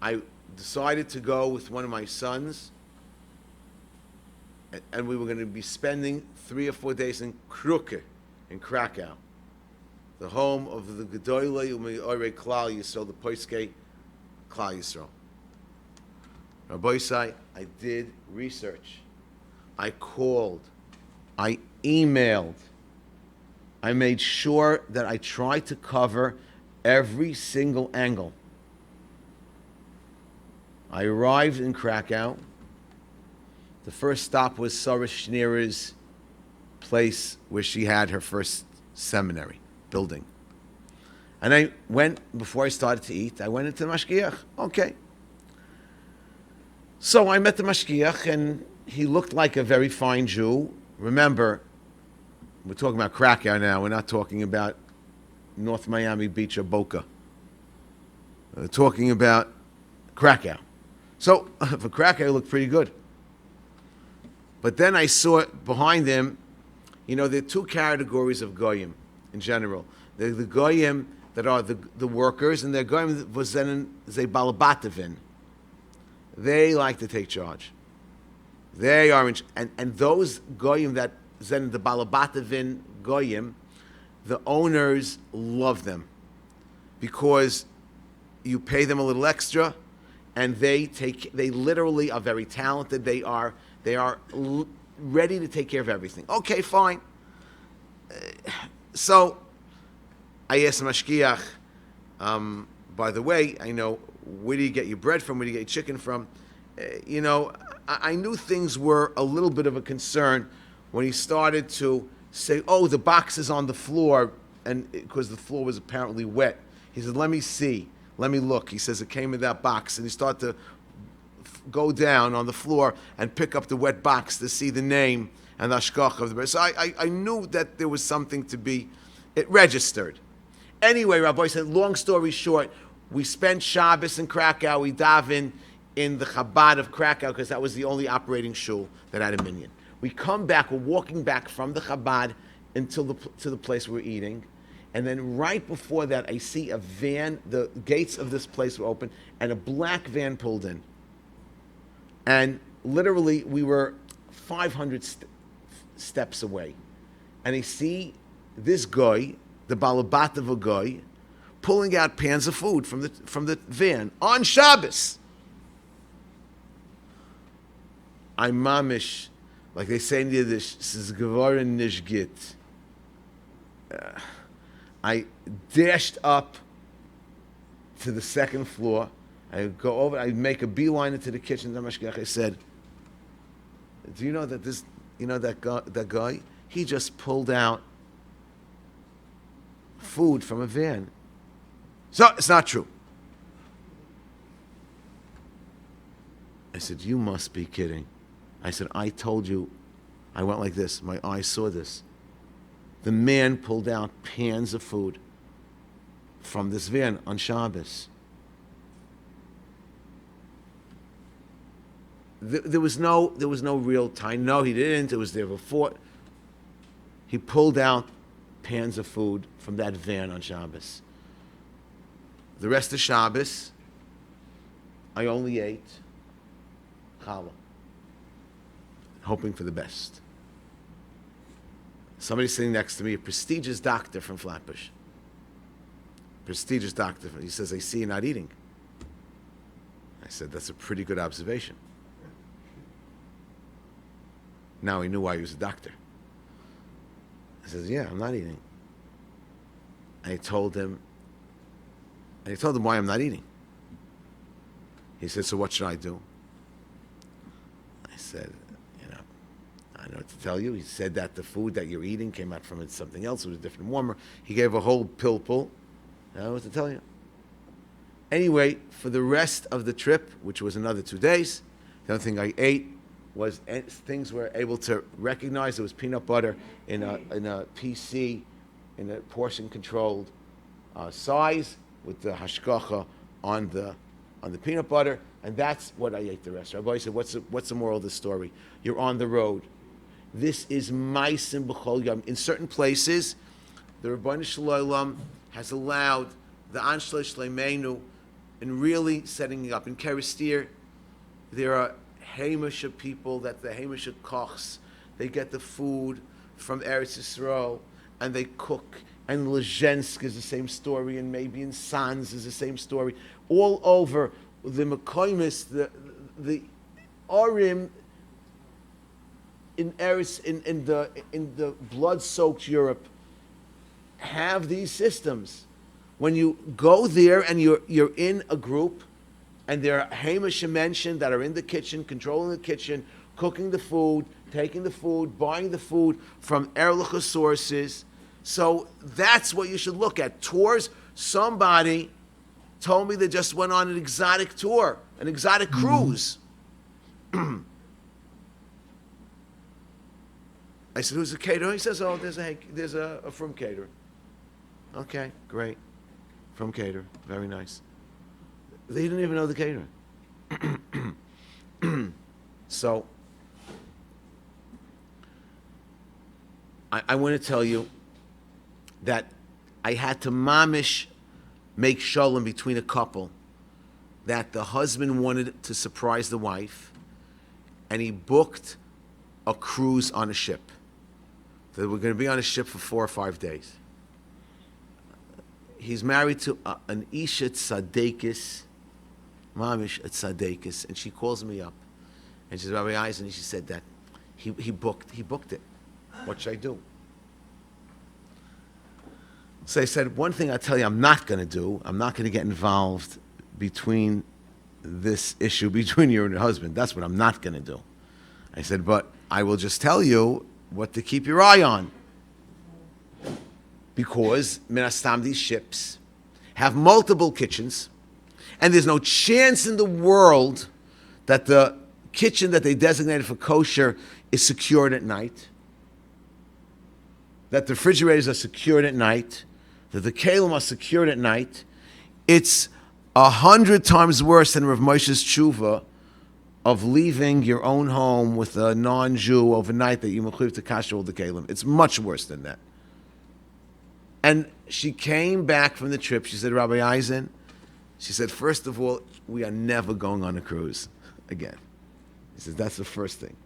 I decided to go with one of my sons, and we were going to be spending 3 or 4 days in Kruke, in Krakow, the home of the Gedolei U'Me'orei Klal Yisrael, the Poiskei Klal Yisrael. Rabbi Yosef, I did research. I called. I emailed. I made sure that I tried to cover every single angle. I arrived in Krakow. The first stop was Sarah Schneer's place where she had her first seminary building. And I went, before I started to eat, I went into the Mashgiach. Okay. So I met the Mashgiach, and he looked like a very fine Jew. Remember, we're talking about Krakow now. We're not talking about North Miami Beach or Boca. We're talking about Krakow. So for Krakow, it looked pretty good. But then I saw behind him, there are 2 categories of goyim in general. They're the goyim that are the workers, and they're goyim that was then ze balabatavin. They like to take charge. They are, and those goyim that zen the balabatavin goyim, the owners love them because you pay them a little extra, and they literally are very talented. They are ready to take care of everything. Okay, fine. So I asked the mashgiach, by the way, I know, where do you get your bread from? Where do you get your chicken from? I knew things were a little bit of a concern when he started to say, oh, the box is on the floor, and because the floor was apparently wet. He said, let me see. Let me look. He says, it came in that box. And he started to go down on the floor and pick up the wet box to see the name and the hashkach of the bread. So I knew that there was something to be, it registered. Anyway, Rabbi said, long story short, we spent Shabbos in Krakow. We daven in the Chabad of Krakow because that was the only operating shul that had a minyan. We come back, we're walking back from the Chabad to the place we're eating. And then right before that, I see a van, the gates of this place were open, and a black van pulled in. And literally, we were 500 steps away. And I see this guy, the Balabat of a guy, pulling out pans of food from the van on Shabbos. I'm mamish, like they say in Yiddish, this is gevoren nish git. I dashed up to the second floor. I go over, I make a beeline into the kitchen. I said, do you know that that guy, he just pulled out food from a van. So it's not true. I said, you must be kidding. I said, I told you. I went like this. My eyes saw this. The man pulled out pans of food from this van on Shabbos. There was no real time. No, he didn't. It was there before. He pulled out pans of food from that van on Shabbos. The rest of Shabbos, I only ate challah, hoping for the best. Somebody sitting next to me, a prestigious doctor from Flatbush. Prestigious doctor. He says, I see you're not eating. I said, that's a pretty good observation. Now he knew why he was a doctor. I says, yeah, I'm not eating. And I told him why I'm not eating. He said, so what should I do? I said, I don't know what to tell you. He said that the food that you're eating came out from something else. It was a different warmer. He gave a whole pilpul. I don't know what to tell you. Anyway, for the rest of the trip, which was another 2 days, the only thing I ate was things we were able to recognize. There was peanut butter in a PC, in a portion-controlled size with the hashgacha on the peanut butter, and that's what I ate the rest. Rabbi said, what's the moral of the story? You're on the road. This is ma'asim b'chol yom. In certain places, the Rebbeinu Shalom has allowed the Anshlei Shleimenu in really setting it up. In Keristir, there are Hamisha people, that the Hamisha kochs, they get the food from Eretz Yisrael and they cook. And Lezhensk is the same story, and maybe in Sanz is the same story. All over the Mekoimis, the Orim in Eretz, in the blood-soaked Europe, have these systems. When you go there and you're in a group, and there are Hamish mentioned that are in the kitchen, controlling the kitchen, cooking the food, taking the food, buying the food from Erlicha sources. So that's what you should look at. Tours. Somebody told me they just went on an exotic tour, an exotic cruise. I said, who's the caterer? He says, oh, there's a from caterer. Okay, great. From caterer. Very nice. They didn't even know the caterer. So, I want to tell you that I had to mamish make shalom between a couple, that the husband wanted to surprise the wife, and he booked a cruise on a ship. They were going to be on a ship for 4 or 5 days. He's married to an Isha Tzadekis, Mamish Tzadekis, and she calls me up, and she says, Rabbi Eisen, she said that he booked it. What should I do? So I said, one thing I tell you I'm not going to do, I'm not going to get involved between this issue between you and your husband. That's what I'm not going to do. I said, but I will just tell you what to keep your eye on. Because, minastam, these ships have multiple kitchens, and there's no chance in the world that the kitchen that they designated for kosher is secured at night, that the refrigerators are secured at night, that the kelim are secured at night. It's 100 times worse than Rav Moshe's tshuva of leaving your own home with a non-Jew overnight that you mechuyev to kasher all the kelim. It's much worse than that. And she came back from the trip. She said, Rabbi Eisen, she said, first of all, we are never going on a cruise again. He says, that's the first thing.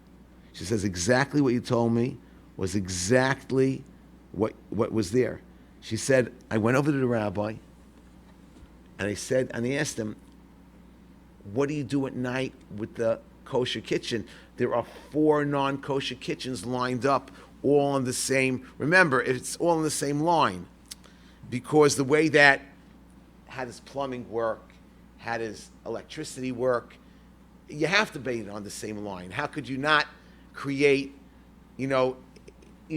She says, exactly what you told me was exactly what was there. She said, I went over to the rabbi, and I asked him, what do you do at night with the kosher kitchen? There are 4 non-kosher kitchens lined up, all on the same, remember, it's all on the same line, because the way that, how does plumbing work, how does electricity work, you have to be on the same line. How could you not create, you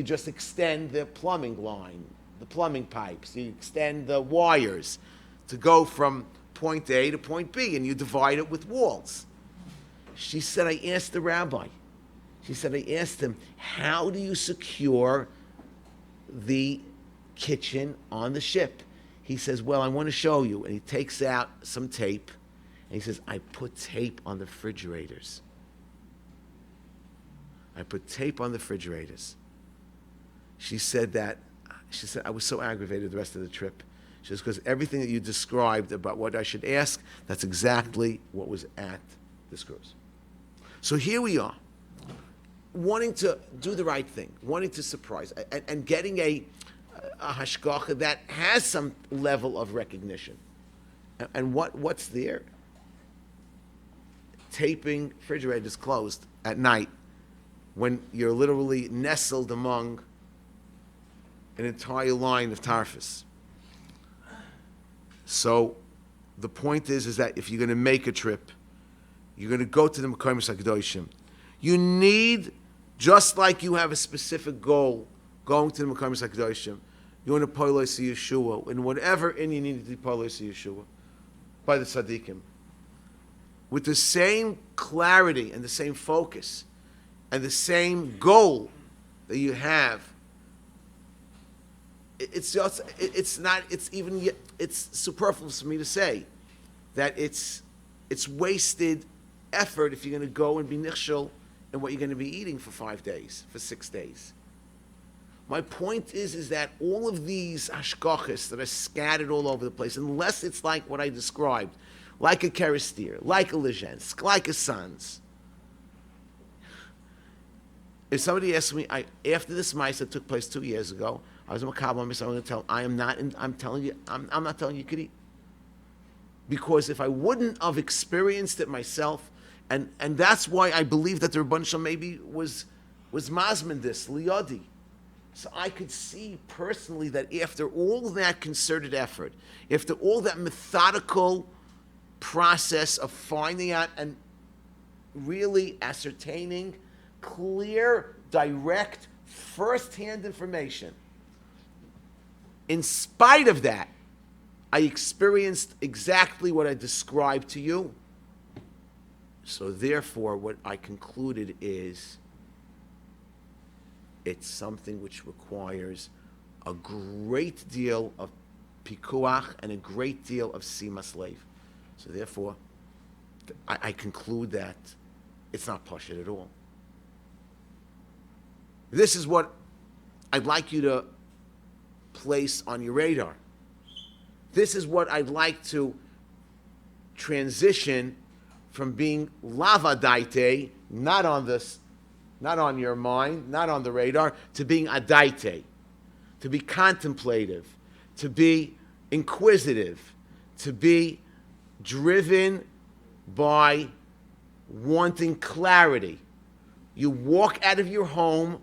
just extend the plumbing line, the plumbing pipes, you extend the wires to go from point A to point B, and you divide it with walls. She said, I asked the rabbi, she said, I asked him, how do you secure the kitchen on the ship? He says, well, I want to show you. And he takes out some tape, and he says, I put tape on the refrigerators. I put tape on the refrigerators. She said that She said, I was so aggravated the rest of the trip. She says, because everything that you described about what I should ask, that's exactly what was at this cruise. So here we are, wanting to do the right thing, wanting to surprise, and getting a hashgacha that has some level of recognition. And what's there? Taping refrigerators closed at night when you're literally nestled among an entire line of tarfus. So the point is that if you're going to make a trip, you're going to go to the Mekoyim HaKadoshim. You need, just like you have a specific goal, going to the Mekoyim HaKadoshim, you want to polos Yeshua, and whatever in you need to polos Yeshua, by the tzaddikim, with the same clarity and the same focus and the same goal that you have. It's superfluous for me to say that it's wasted effort if you're going to go and be nichshel in what you're going to be eating for 5 days, for 6 days. My point is that all of these hashgachas that are scattered all over the place, unless it's like what I described, like a kerestir, like a lezhensk, like a sans. If somebody asks me, after this mice that took place 2 years ago, I was in Makabal, I'm going to tell them, I'm telling you, I'm not telling you could eat. Because if I wouldn't have experienced it myself, and that's why I believe that the Rebbeinu Shalom maybe was mazmin this, liyadi. So I could see personally that after all that concerted effort, after all that methodical process of finding out and really ascertaining clear, direct, first-hand information, in spite of that, I experienced exactly what I described to you. So therefore, what I concluded is it's something which requires a great deal of pikuach and a great deal of simas leiv. So therefore, I conclude that it's not pashut at all. This is what I'd like you to place on your radar. This is what I'd like to transition from being lavadaite, not on your mind, not on the radar, to being adaite, to be contemplative, to be inquisitive, to be driven by wanting clarity. You walk out of your home,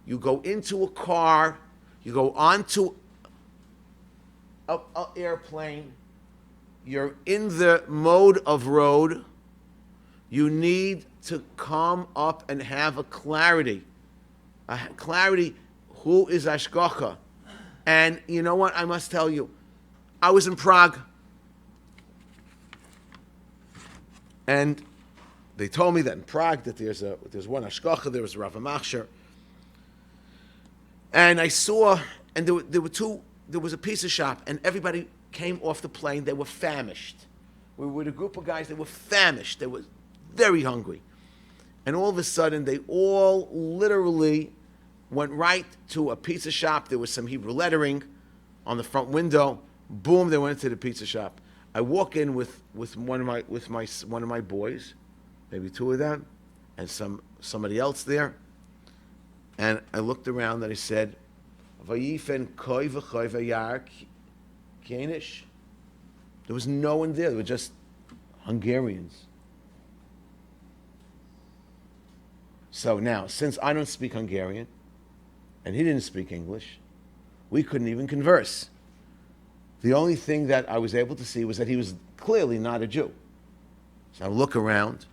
you go into a car, you go onto an airplane, you're in the mode of road, you need to come up and have a clarity. Who is Ashgacha? And you know what? I must tell you, I was in Prague, and they told me that in Prague that there's one Ashgacha, there was a Rav Machsher, and I saw, and there was a pizza shop, and everybody came off the plane. They were famished. We were with a group of guys. They were famished. They were very hungry. And all of a sudden, they all literally went right to a pizza shop. There was some Hebrew lettering on the front window. Boom, they went into the pizza shop. I walk in with one of my boys, maybe two of them, and somebody else there. And I looked around and I said, "Vayifen koi v'choi v'yar kienish." There was no one there. They were just Hungarians. So now, since I don't speak Hungarian, and he didn't speak English, we couldn't even converse. The only thing that I was able to see was that he was clearly not a Jew. So I look around,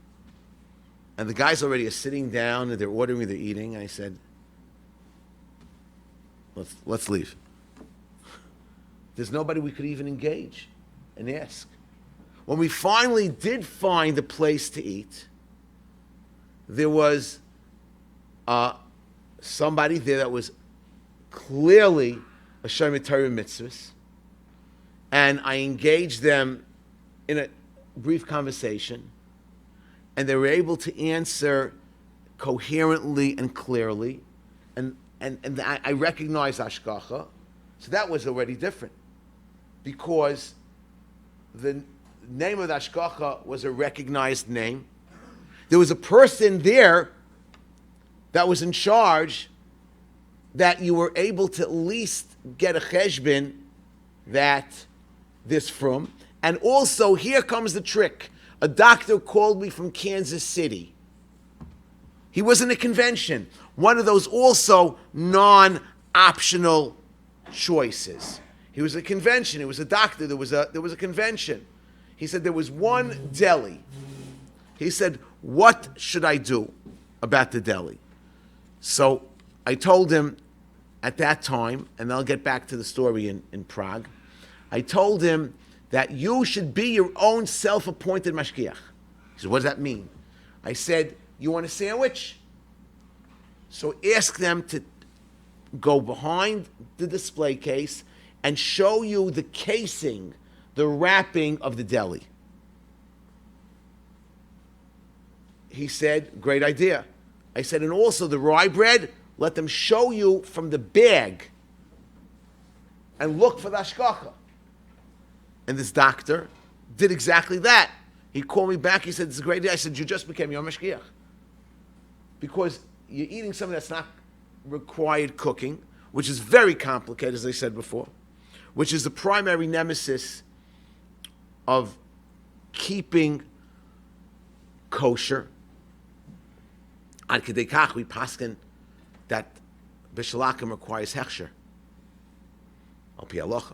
and the guys already are sitting down, and they're ordering, they're eating, and I said, let's leave. There's nobody we could even engage and ask. When we finally did find a place to eat, there was somebody there that was clearly a Shomer Torah mitzvahs, and I engaged them in a brief conversation, and they were able to answer coherently and clearly, and I recognized Ashgacha, So that was already different, because the name of the Hashgacha was a recognized name. There was a person there that was in charge, that you were able to at least get a cheshbon that this from. And also, here comes the trick. A doctor called me from Kansas City. He was in a convention, one of those also non-optional choices. He was at a convention. He was a doctor. There was a convention. He said there was one deli. He said, what should I do about the deli? So I told him at that time, and I'll get back to the story in Prague, I told him that you should be your own self-appointed mashgiach. He said, what does that mean? I said, you want a sandwich? So ask them to go behind the display case and show you the casing, the wrapping of the deli. He said, great idea. I said, and also the rye bread, let them show you from the bag and look for the hashgacha. And this doctor did exactly that. He called me back. He said, it's a great idea. I said, you just became your mashgiach. Because you're eating something that's not required cooking, which is very complicated, as I said before, which is the primary nemesis of keeping kosher. Ad kedei kach, we paskin that b'shalakim requires hechsher. Al pi halacha,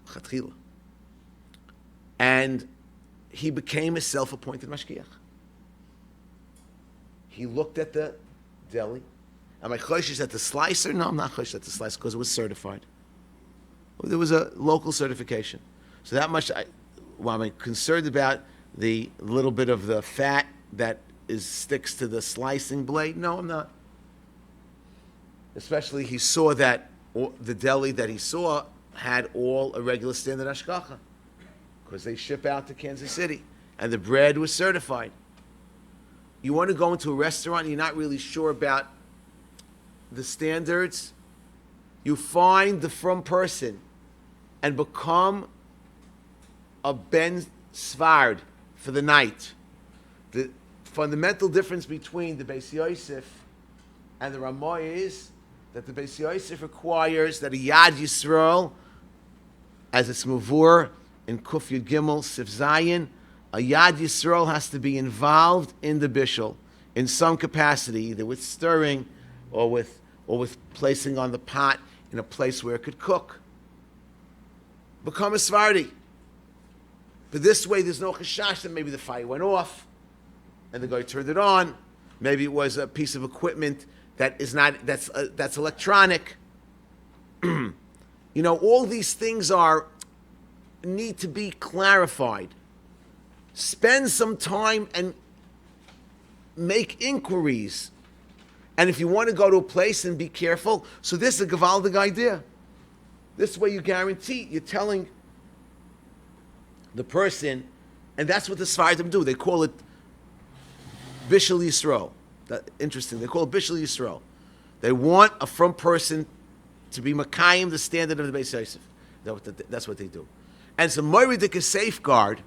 chatchila. And he became a self-appointed mashgiach. He looked at the deli. Am I choshesh at the slicer? No, I'm not choshesh at the slicer because it was certified. There was a local certification. So that much, while I'm concerned about the little bit of the fat that sticks to the slicing blade, no, I'm not. Especially he saw that the deli that he saw had all a regular standard hashgacha, because they ship out to Kansas City, and the bread was certified. You want to go into a restaurant and you're not really sure about the standards, you find the from person and become a Ben Svard for the night. The fundamental difference between the Beis Yosef and the Ramah is that the Beis Yosef requires that a Yad Yisrael, as it's mavur in Kuf Yud Gimel Sif Zayin, a Yad Yisrael has to be involved in the bishul in some capacity, either with stirring or with placing on the pot in a place where it could cook. Become a Svardi. But this way, there's no chashash that maybe the fire went off and the guy turned it on. Maybe it was a piece of equipment that is not that's electronic. You know, all these things need to be clarified. Spend some time and make inquiries. And if you want to go to a place and be careful, so this is a gewaldig idea. This way you guarantee, you're telling the person, and that's what the Sfardim do. They call it Bishul Yisrael. Interesting. They call it Bishul Yisrael. They want a from person to be Makayim, the standard of the Beis Yosef. That's what they do. And it's a moiridik safeguard,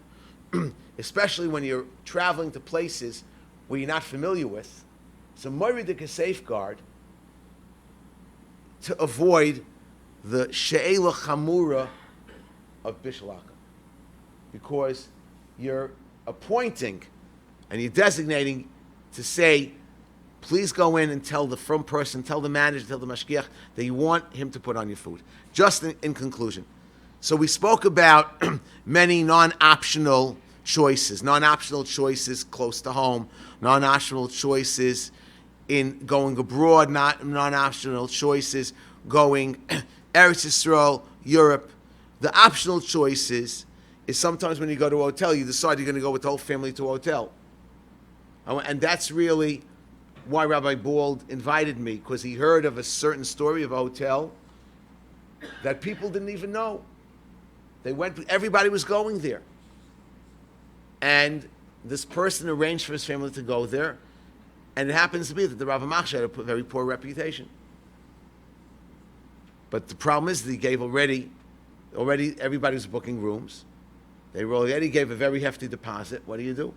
especially when you're traveling to places where you're not familiar with. It's a moiridik safeguard to avoid the she'ela chamura of Bishalaka. Because you're appointing and you're designating to say, please go in and tell the from person, tell the manager, tell the mashgiach that you want him to put on your food. Just in conclusion. So we spoke about many non-optional choices close to home, non-optional choices in going abroad, non-optional choices going Eretz Yisrael, Europe. The optional choices is sometimes when you go to a hotel, you decide you're going to go with the whole family to a hotel. And that's really why Rabbi Bald invited me, because he heard of a certain story of a hotel that people didn't even know. Everybody was going there. And this person arranged for his family to go there, and it happens to be that the Rav Machshir had a very poor reputation. But the problem is that he gave already everybody was booking rooms. They already gave a very hefty deposit. What do?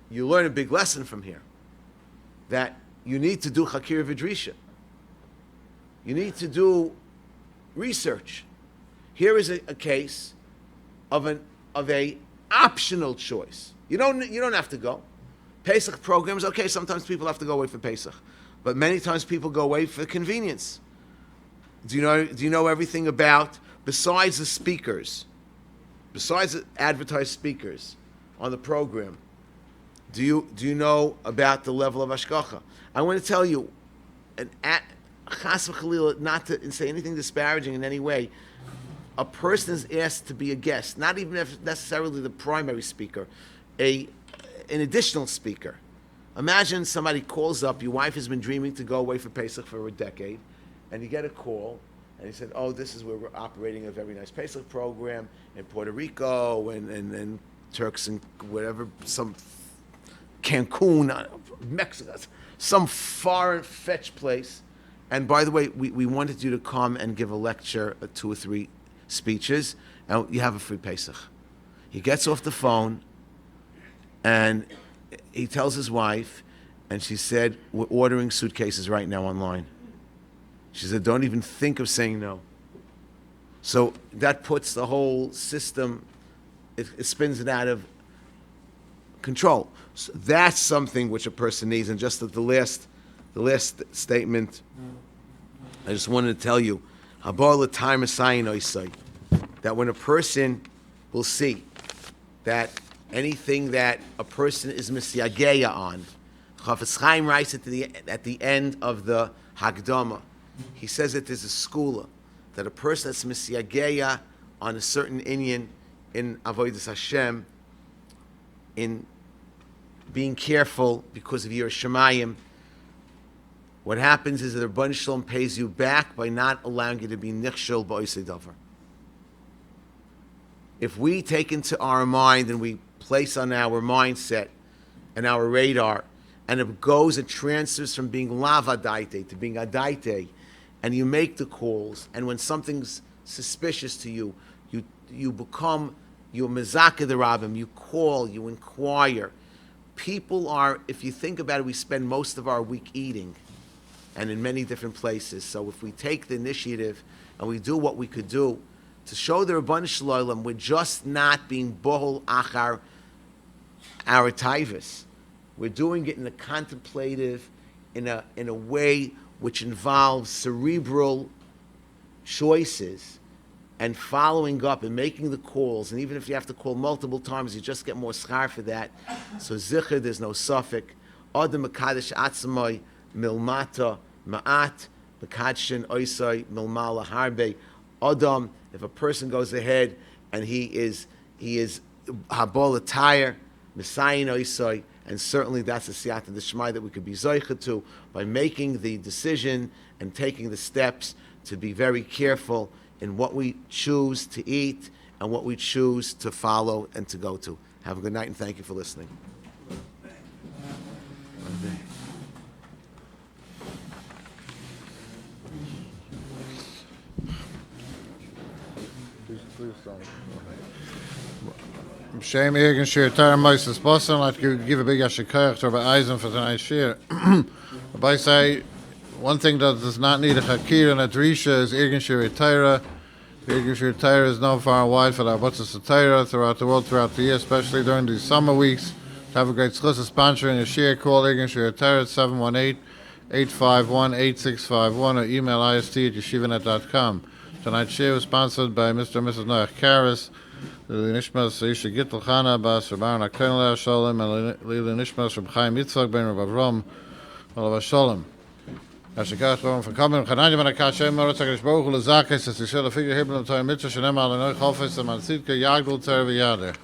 You learn a big lesson from here, that you need to do Hakir Vidrisha. You need to do research. Here is a case of a optional choice. You don't have to go. Pesach programs, okay, sometimes people have to go away for Pesach, but many times people go away for convenience. Do you know everything about, besides the speakers, besides the advertised speakers on the program, do you know about the level of hashgacha? I want to tell you, chas v'chalila, not to say anything disparaging in any way, a person is asked to be a guest, not even necessarily the primary speaker, an additional speaker. Imagine somebody calls up, your wife has been dreaming to go away for Pesach for a decade, and you get a call, and he said, oh, this is where we're operating a very nice Pesach program in Puerto Rico and Turks and whatever, some Cancun, Mexico, some far-fetched place. And by the way, we wanted you to come and give a lecture, 2 or 3 speeches, and you have a free Pesach. He gets off the phone, and he tells his wife, and she said, we're ordering suitcases right now online. She said, don't even think of saying no. So that puts the whole system, it spins it out of control. So that's something which a person needs. And just at the last statement, I just wanted to tell you, that when a person will see that anything that a person is misyageya on, Chafetz Chaim writes at the end of the Hagdama, he says that there's a skula, that a person that's misyageya on a certain inyan in Avodas Hashem, in being careful because of Yiras Shamayim, what happens is that the Rebbeinu Shalom pays you back by not allowing you to be nichshel ba'osei davar. If we take into our mind and we place on our mindset and our radar, and it goes and transfers from being lav adaite to being adaite, and you make the calls, and when something's suspicious to you, you become, you're mezakeh the rabbim, you call, you inquire. People are, if you think about it, we spend most of our week eating, and in many different places. So if we take the initiative and we do what we could do to show the Rebbeinu Shalom, we're just not being bohol achar our taivas. We're doing it in a contemplative, in a way which involves cerebral choices and following up and making the calls. And even if you have to call multiple times, you just get more schar for that. So zicher, there's no suffix. Adam mekadesh atzmai milmata ma'at mekadshin oisai milmala harbe. Adam, if a person goes ahead and he is habol attire, messiah oisai, and certainly that's a siyata d'shmai that we could be zoicha to by making the decision and taking the steps to be very careful in what we choose to eat and what we choose to follow and to go to. Have a good night and thank you for listening. Please don't. Shem Egen Shir Torah Moses Boston. I'd like to give a big yashikayach to Rabbi Eisen for tonight's shir. Rabbi say one thing that does not need a chakir and a drisha is Egen Shir Torah. Egen Shir Torah is known far and wide for the Abotzas Torah throughout the world, throughout the year, especially during these summer weeks. To have a great schluss sponsoring a shir, call Egen Shir Torah 718-851-8651 or email ist@yeshivanet.com. Tonight's shir was sponsored by Mr. and Mrs. Noach Karas. Lili Nishmas Isha Gittel Chana Bas Rabbi Kollel Shalom and Lili Nishmas Rabbi Chaim Yitzchak Ben Rabbi Avram Olav Shalom. Ashikach Rabbi for coming. Chananya Ben Akashem Moritz Hakadosh Baruch Hu Lezakes as Yisrael Figure Hibel and Torah Mitzvah Shenem Al Noach Chofes and Malzitka Yagdul Ter V'Yader.